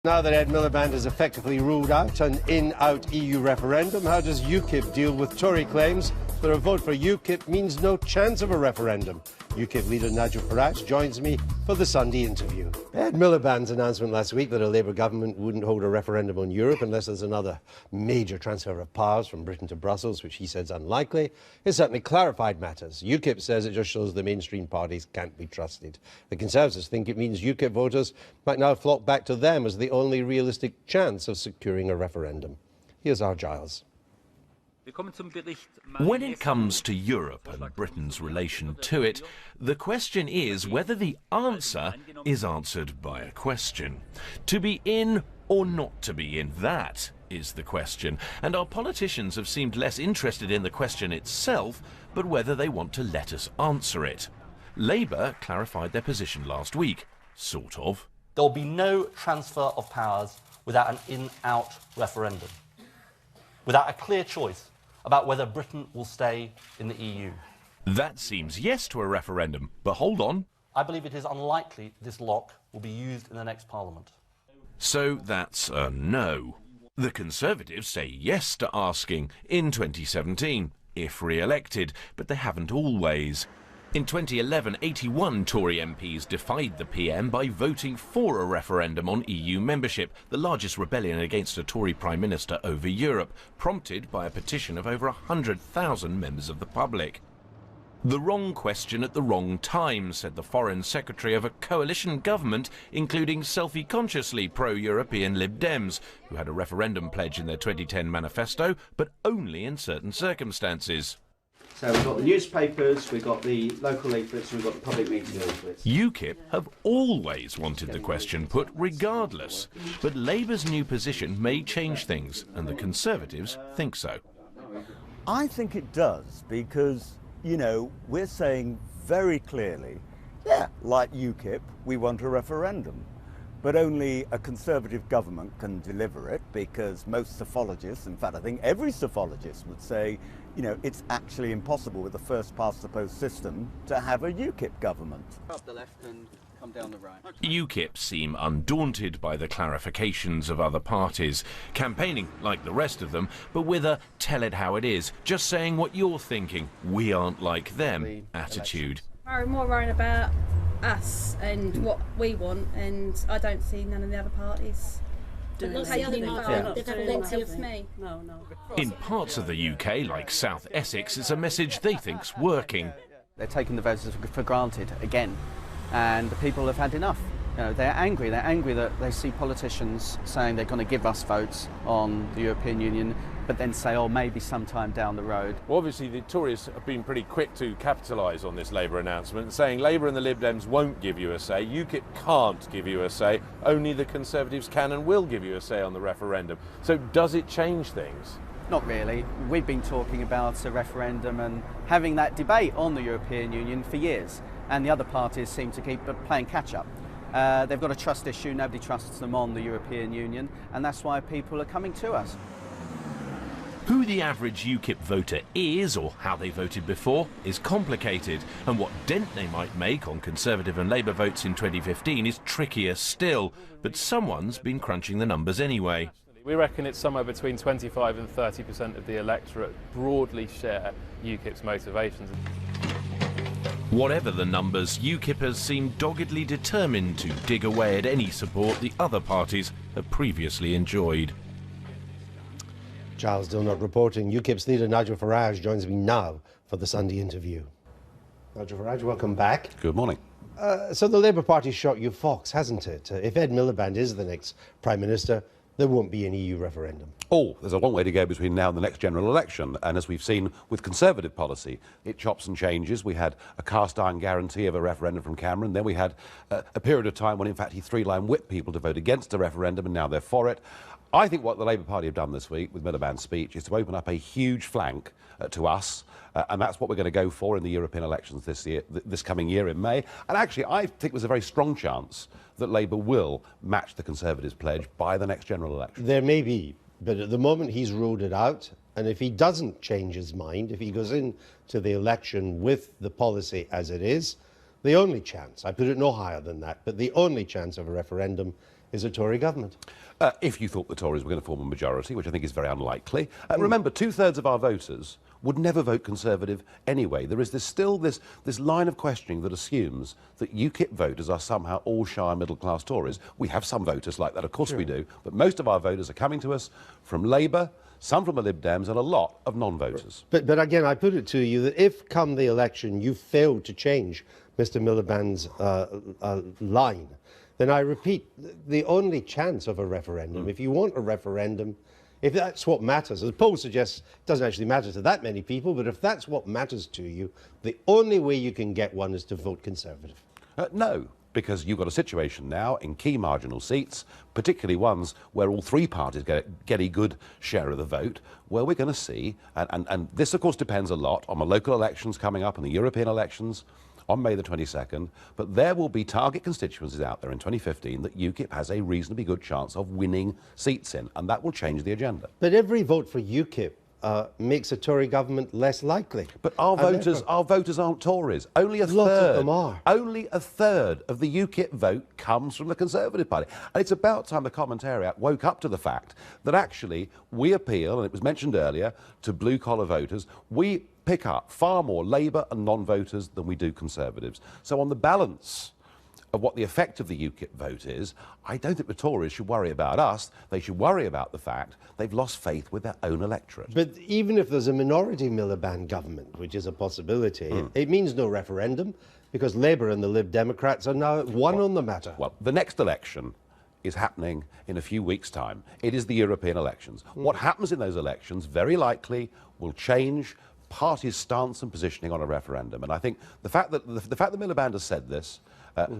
Now that Ed Miliband has effectively ruled out an in-out EU referendum, how does Ukip deal with Tory claims that a vote for Ukip means no chance of a referendum? Ukip leader Nigel Farage joins me for the Sunday interview. Ed Miliband's announcement last week that a Labour government wouldn't hold a referendum on Europe unless there's another major transfer of powers from Britain to Brussels, which he said is unlikely, has certainly clarified matters. Ukip says it just shows the mainstream parties can't be trusted. The Conservatives think it means Ukip voters might now flock back to them as the only realistic chance of securing a referendum. Here's our Giles. When it comes to Europe and Britain's relation to it, the question is whether the answer is answered by a question. To be in or not to be in, that is the question. And our politicians have seemed less interested in the question itself, but whether they want to let us answer it. Labour clarified their position last week, sort of. There will be no transfer of powers without an in-out referendum, without a clear choice about whether Britain will stay in the EU. That seems yes to a referendum, but hold on. I believe it is unlikely this lock will be used in the next Parliament. So that's a no. The Conservatives say yes to asking in 2017, if re-elected, but they haven't always. In 2011, 81 Tory MPs defied the PM by voting for a referendum on EU membership, the largest rebellion against a Tory Prime Minister over Europe, prompted by a petition of over 100,000 members of the public. The wrong question at the wrong time, said the Foreign Secretary of a coalition government, including selfie-consciously pro-European Lib Dems, who had a referendum pledge in their 2010 manifesto, but only in certain circumstances. So we've got the newspapers, we've got the local leaflets, and we've got the public meeting leaflets. UKIP have always wanted the question put regardless, but Labour's new position may change things, and the Conservatives think so. I think it does, because, you know, we're saying very clearly, yeah, like UKIP, we want a referendum. But only a Conservative government can deliver it, because most psephologists, in fact I think every psephologist would say, you know, it's actually impossible with the first past the post system to have a UKIP government. Up the left and come down the right. UKIP seem undaunted by the clarifications of other parties, campaigning like the rest of them, but with a tell it how it is, just saying what you're thinking, we aren't like them attitude. I'm more worried about us and what we want, and I don't see none of the other parties. In parts of the UK, like South Essex, it's a message they think's working. They're taking the voters for granted again, and the people have had enough. You know, they're angry that they see politicians saying they're going to give us votes on the European Union, but then say, oh, maybe sometime down the road. Well, obviously the Tories have been pretty quick to capitalise on this Labour announcement, saying Labour and the Lib Dems won't give you a say, UKIP can't give you a say, only the Conservatives can and will give you a say on the referendum. So does it change things? Not really. We've been talking about a referendum and having that debate on the European Union for years, and the other parties seem to keep playing catch-up. They've got a trust issue, nobody trusts them on the European Union, and that's why people are coming to us. Who the average UKIP voter is, or how they voted before, is complicated, and what dent they might make on Conservative and Labour votes in 2015 is trickier still, but someone's been crunching the numbers anyway. We reckon it's somewhere between 25 and 30% of the electorate broadly share UKIP's motivations. Whatever the numbers, UKIPers seem doggedly determined to dig away at any support the other parties have previously enjoyed. Giles Dilnot reporting. UKIP's leader Nigel Farage joins me now for the Sunday interview. Nigel Farage, welcome back. Good morning. So the Labour Party shot you fox, hasn't it? If Ed Miliband is the next Prime Minister, there won't be an EU referendum. Oh, there's a long way to go between now and the next general election. And as we've seen with Conservative policy, it chops and changes. We had a cast-iron guarantee of a referendum from Cameron. Then we had a period of time when, in fact, he three-line whipped people to vote against the referendum, and now they're for it. I think what the Labour Party have done this week with Miliband's speech is to open up a huge flank to us, and that's what we're going to go for in the European elections this coming year in May. And actually, I think there's a very strong chance that Labour will match the Conservatives' pledge by the next general election. There may be, but at the moment he's ruled it out, and if he doesn't change his mind, if he goes into the election with the policy as it is, the only chance, I put it no higher than that, but the only chance of a referendum is a Tory government. If you thought the Tories were going to form a majority, which I think is very unlikely. Remember, 2/3 of our voters would never vote Conservative anyway. There is still this line of questioning that assumes that UKIP voters are somehow all shy middle-class Tories. We have some voters like that, of course we do, but most of our voters are coming to us from Labour, some from the Lib Dems, and a lot of non-voters. But again, I put it to you that if, come the election, you fail to change Mr Miliband's line, then I repeat, the only chance of a referendum, if you want a referendum, if that's what matters, as the poll suggests, it doesn't actually matter to that many people, but if that's what matters to you, the only way you can get one is to vote Conservative. No, because you've got a situation now in key marginal seats, particularly ones where all three parties get a good share of the vote, where we're going to see, and this of course depends a lot on the local elections coming up and the European elections on May the 22nd, but there will be target constituencies out there in 2015 that UKIP has a reasonably good chance of winning seats in, and that will change the agenda. But every vote for UKIP makes a Tory government less likely. But our voters aren't Tories. Only a third. Lots of them are. Only a third of the UKIP vote comes from the Conservative Party. And it's about time the commentariat woke up to the fact that actually we appeal, and it was mentioned earlier, to blue-collar voters. We pick up far more Labour and non-voters than we do Conservatives. So on the balance of what the effect of the UKIP vote is, I don't think the Tories should worry about us. They should worry about the fact they've lost faith with their own electorate. But even if there's a minority Miliband government, which is a possibility, it means no referendum, because Labour and the Lib Democrats are now at one on the matter. Well, the next election is happening in a few weeks' time. It is the European elections. What happens in those elections very likely will change parties' stance and positioning on a referendum. And I think the fact that Miliband has said this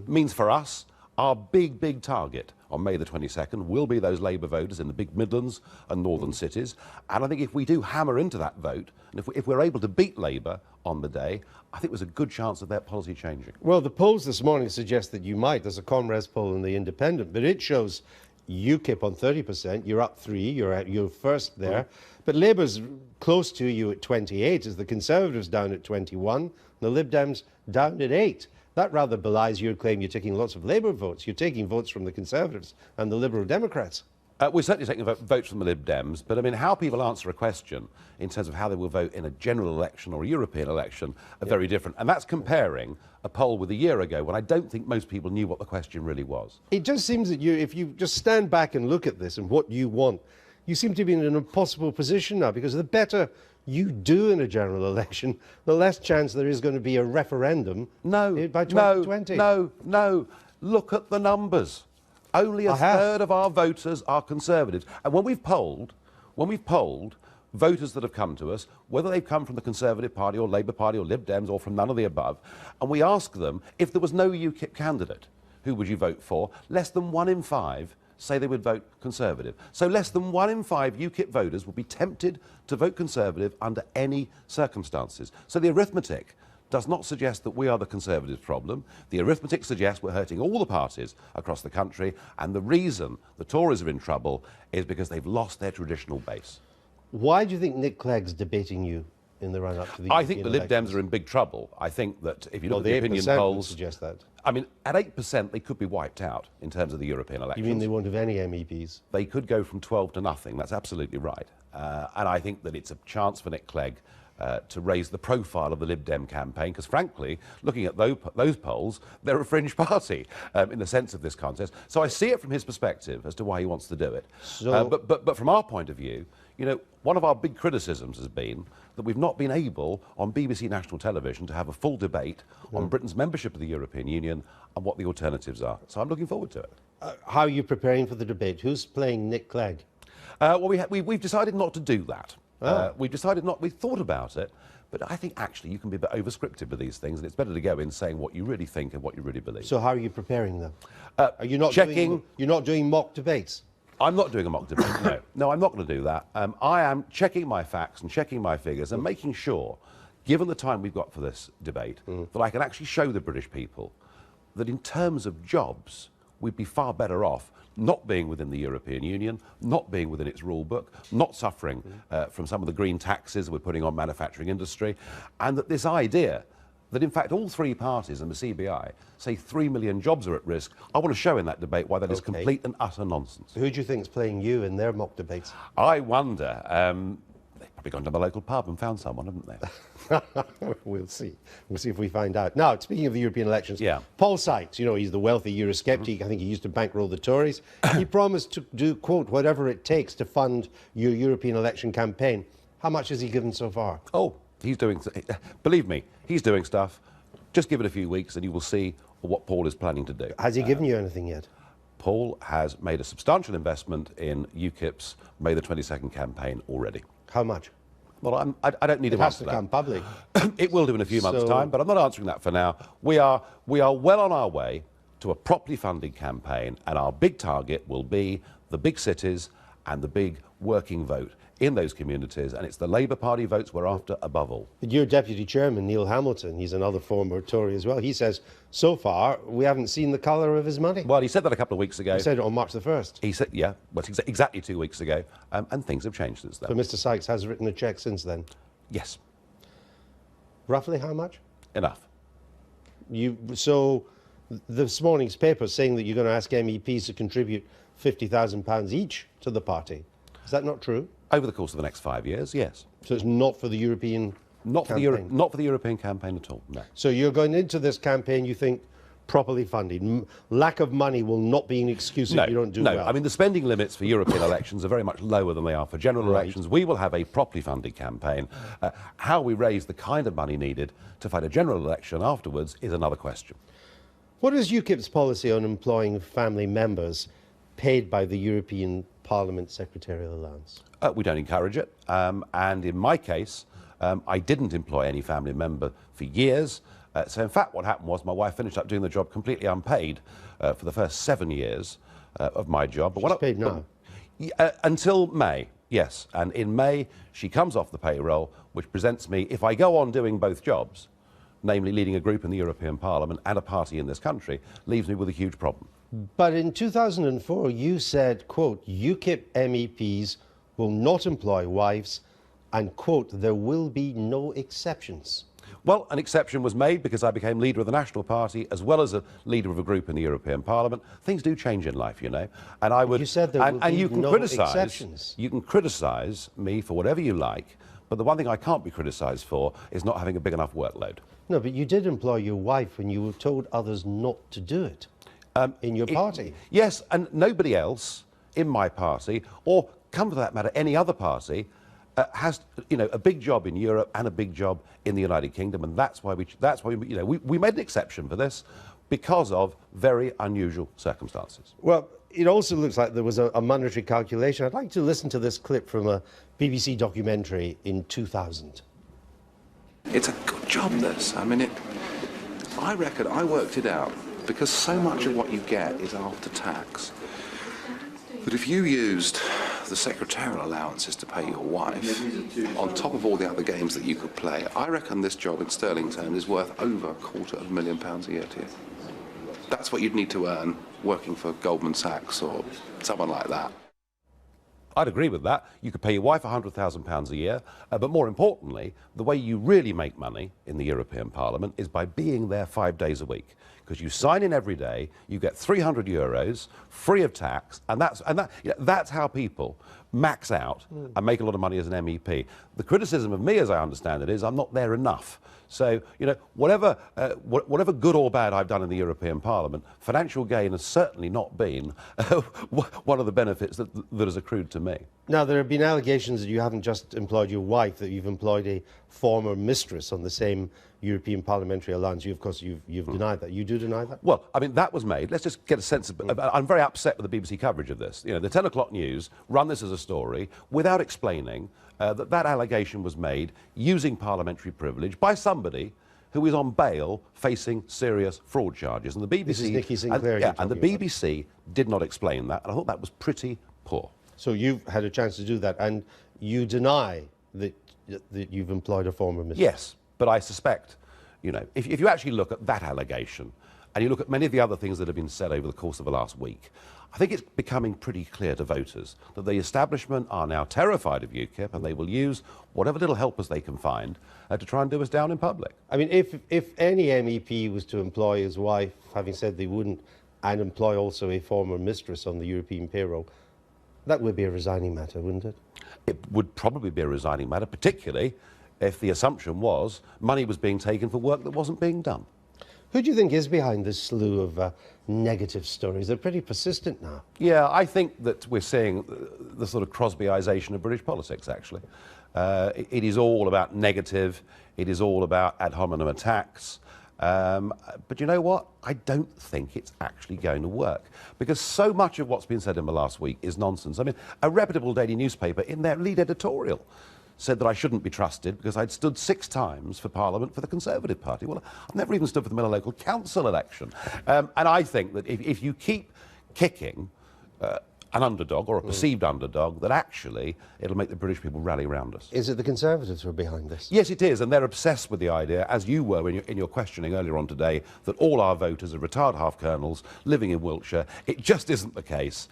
means for us, our big target on May the 22nd will be those Labour voters in the big Midlands and northern cities. And I think if we do hammer into that vote, and if we're able to beat Labour on the day, I think there's a good chance of their policy changing. Well, the polls this morning suggest that you might. There's a Comres poll in The Independent, but it shows UKIP on 30%, you're up 3, you're first there. But Labour's close to you at 28, as the Conservatives down at 21, and the Lib Dems down at 8. That rather belies your claim you're taking lots of Labour votes. You're taking votes from the Conservatives and the Liberal Democrats. We're certainly taking votes from the Lib Dems, but I mean, how people answer a question in terms of how they will vote in a general election or a European election are very different. And that's comparing a poll with a year ago when I don't think most people knew what the question really was. It just seems that if you just stand back and look at this and what you want, you seem to be in an impossible position now, because the better you do in a general election, the less chance there is going to be a referendum by 2020. No. Look at the numbers. Only a third of our voters are Conservatives. And when we've polled voters that have come to us, whether they've come from the Conservative Party or Labour Party or Lib Dems or from none of the above, and we ask them, if there was no UKIP candidate, who would you vote for? Less than 1 in 5 say they would vote Conservative. So less than 1 in 5 UKIP voters would be tempted to vote Conservative under any circumstances. So the arithmetic does not suggest that we are the Conservative problem. The arithmetic suggests we're hurting all the parties across the country, and the reason the Tories are in trouble is because they've lost their traditional base. Why do you think Nick Clegg's debating you in the run-up to the I think the Lib Dems are in big trouble. I think that if you look at the opinion polls, suggest that. I mean, at 8%, they could be wiped out in terms of the European elections. You mean they won't have any MEPs? They could go from 12 to nothing. That's absolutely right. And I think that it's a chance for Nick Clegg to raise the profile of the Lib Dem campaign, because frankly, looking at those polls, they're a fringe party in the sense of this contest. So I see it from his perspective as to why he wants to do it. So, but from our point of view, you know, one of our big criticisms has been that we've not been able on BBC National Television to have a full debate on Britain's membership of the European Union and what the alternatives are. So I'm looking forward to it. How are you preparing for the debate? Who's playing Nick Clegg? Well, we've decided not to do that. We've thought about it, but I think actually you can be a bit over-scripted with these things, and it's better to go in saying what you really think and what you really believe. So how are you preparing them? Are you not checking? You're not doing mock debates? I'm not doing a mock debate, no. No, I'm not going to do that. I am checking my facts and checking my figures and making sure, given the time we've got for this debate, that I can actually show the British people that in terms of jobs, we'd be far better off not being within the European Union, not being within its rule book, not suffering from some of the green taxes we're putting on manufacturing industry, and that this idea that in fact all three parties and the CBI say 3 million jobs are at risk. I want to show in that debate why that is complete and utter nonsense. Who do you think is playing you in their mock debates? I wonder. They've probably gone to the local pub and found someone, haven't they? We'll see. We'll see if we find out. Now, speaking of the European elections, yeah. Paul Sykes, you know, he's the wealthy Eurosceptic. I think he used to bankroll the Tories. He promised to do, quote, whatever it takes to fund your European election campaign. How much has he given so far? Oh, he's doing, believe me, he's doing stuff. Just give it a few weeks and you will see what Paul is planning to do. Has he given you anything yet? Paul has made a substantial investment in UKIP's May the 22nd campaign already. How much? Well, I don't need to answer that. It has to come public. It will do in a few months' time, but I'm not answering that for now. We are well on our way to a properly funded campaign, and our big target will be the big cities and the big working vote in those communities, and it's the Labour Party votes we're after above all. But your Deputy Chairman, Neil Hamilton, he's another former Tory as well, he says, so far, we haven't seen the colour of his money. Well, he said that a couple of weeks ago. He said it on March the 1st. He said, yeah, well, exactly 2 weeks ago, and things have changed since then. So Mr Sykes has written a cheque since then? Yes. Roughly how much? Enough. So this morning's paper saying that you're going to ask MEPs to contribute £50,000 each to the party. Is that not true? Over the course of the next 5 years, yes. So it's not for the European campaign? Not for the European campaign at all, no. So you're going into this campaign, you think, properly funded. Lack of money will not be an excuse if you don't do well. No, I mean, the spending limits for European elections are very much lower than they are for general elections. We will have a properly funded campaign. How we raise the kind of money needed to fight a general election afterwards is another question. What is UKIP's policy on employing family members paid by the European Parliament Secretarial Allowance? We don't encourage it, and in my case, I didn't employ any family member for years. So in fact what happened was my wife finished up doing the job completely unpaid for the first 7 years of my job. She's paid now? Until May, yes. And in May she comes off the payroll, which presents me, if I go on doing both jobs, namely leading a group in the European Parliament and a party in this country, leaves me with a huge problem. But in 2004 you said, quote, UKIP MEPs will not employ wives and, quote, there will be no exceptions. Well, an exception was made because I became leader of the National Party as well as a leader of a group in the European Parliament. Things do change in life, you know. And I would. You said there will be no exceptions. You can criticise me for whatever you like, but the one thing I can't be criticised for is not having a big enough workload. No, but you did employ your wife when you were told others not to do it in your party. Yes, and nobody else in my party, or come to that matter, any other party, has, you know, a big job in Europe and a big job in the United Kingdom, and that's why we made an exception for this because of very unusual circumstances. Well, it also looks like there was a monetary calculation. I'd like to listen to this clip from a BBC documentary in 2000. It's a good job, this. I mean, I reckon I worked it out because so much of what you get is after tax. But if you used the secretarial allowances to pay your wife, on top of all the other games that you could play, I reckon this job in sterling terms is worth over £250,000 a year to you. That's what you'd need to earn working for Goldman Sachs or someone like that. I'd agree with that. You could pay your wife £100,000 a year, but more importantly, the way you really make money in the European Parliament is by being there 5 days a week. Because you sign in every day, you get €300 free of tax, and that's how people max out and make a lot of money as an MEP. The criticism of me, as I understand it, is I'm not there enough. So, you know, whatever good or bad I've done in the European Parliament, financial gain has certainly not been one of the benefits that has accrued to me. Now, there have been allegations that you haven't just employed your wife, that you've employed a former mistress on the same European Parliamentary Alliance. Of course, you've denied that. You do deny that? Well, I mean, that was made. Let's just get a sense of... I'm very upset with the BBC coverage of this. You know, the 10 o'clock news run this as a story without explaining that allegation was made using parliamentary privilege by somebody who is on bail facing serious fraud charges. And the BBC... This is Nicky Sinclair. And the BBC did not explain that, and I thought that was pretty poor. So you've had a chance to do that, and you deny that you've employed a former mistress? Yes, but I suspect, you know, if you actually look at that allegation and you look at many of the other things that have been said over the course of the last week, I think it's becoming pretty clear to voters that the establishment are now terrified of UKIP, and they will use whatever little helpers they can find to try and do us down in public. I mean, if any MEP was to employ his wife, having said they wouldn't, and employ also a former mistress on the European payroll, that would be a resigning matter, wouldn't it? It would probably be a resigning matter, particularly if the assumption was money was being taken for work that wasn't being done. Who do you think is behind this slew of negative stories? They're pretty persistent now. Yeah, I think that we're seeing the sort of Crosbyisation of British politics, actually. It is all about negative, it is all about ad hominem attacks. But you know what? I don't think it's actually going to work, because so much of what's been said in the last week is nonsense. I mean, a reputable daily newspaper in their lead editorial said that I shouldn't be trusted because I'd stood 6 times for Parliament for the Conservative Party. Well, I've never even stood for the Miller Local Council election. And I think that if you keep kicking an underdog or a perceived underdog, that actually it'll make the British people rally around us. Is it the Conservatives who are behind this? Yes, it is, and they're obsessed with the idea, as you were in your questioning earlier on today, that all our voters are retired half-colonels living in Wiltshire. It just isn't the case.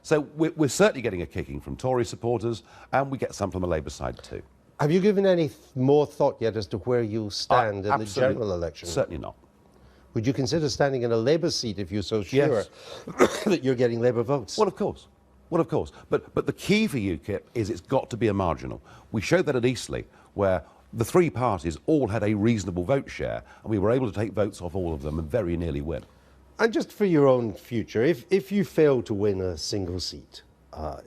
So we're certainly getting a kicking from Tory supporters, and we get some from the Labour side too. Have you given any more thought yet as to where you'll stand in the general election? Certainly not. Would you consider standing in a Labour seat if you're so sure that you're getting Labour votes? Well, of course. Well, of course. But the key for UKIP is it's got to be a marginal. We showed that at Eastleigh, where the 3 parties all had a reasonable vote share, and we were able to take votes off all of them and very nearly win. And just for your own future, if you fail to win a single seat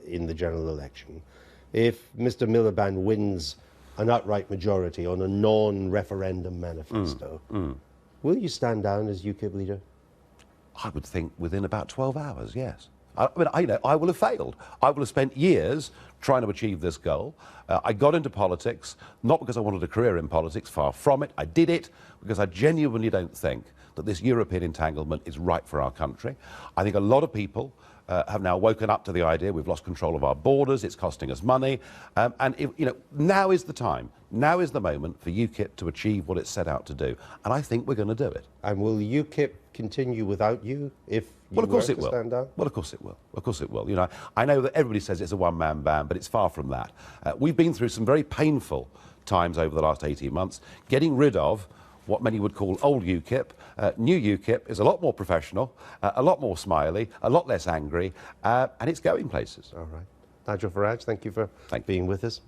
in the general election, if Mr Miliband wins an outright majority on a non-referendum manifesto, will you stand down as UKIP leader? I would think within about 12 hours, yes. I will have failed. I will have spent years trying to achieve this goal. I got into politics, not because I wanted a career in politics, far from it. I did it because I genuinely don't think that this European entanglement is right for our country. I think a lot of people have now woken up to the idea we've lost control of our borders, it's costing us money, now is the time, now is the moment for UKIP to achieve what it's set out to do, and I think we're going to do it. And will UKIP continue without you if you were to stand down? Well, of course it will. Of course it will. You know, I know that everybody says it's a one-man band, but it's far from that. We've been through some very painful times over the last 18 months, getting rid of what many would call old UKIP. New UKIP is a lot more professional, a lot more smiley, a lot less angry, and it's going places. All right. Nigel Farage, thank you for being with us.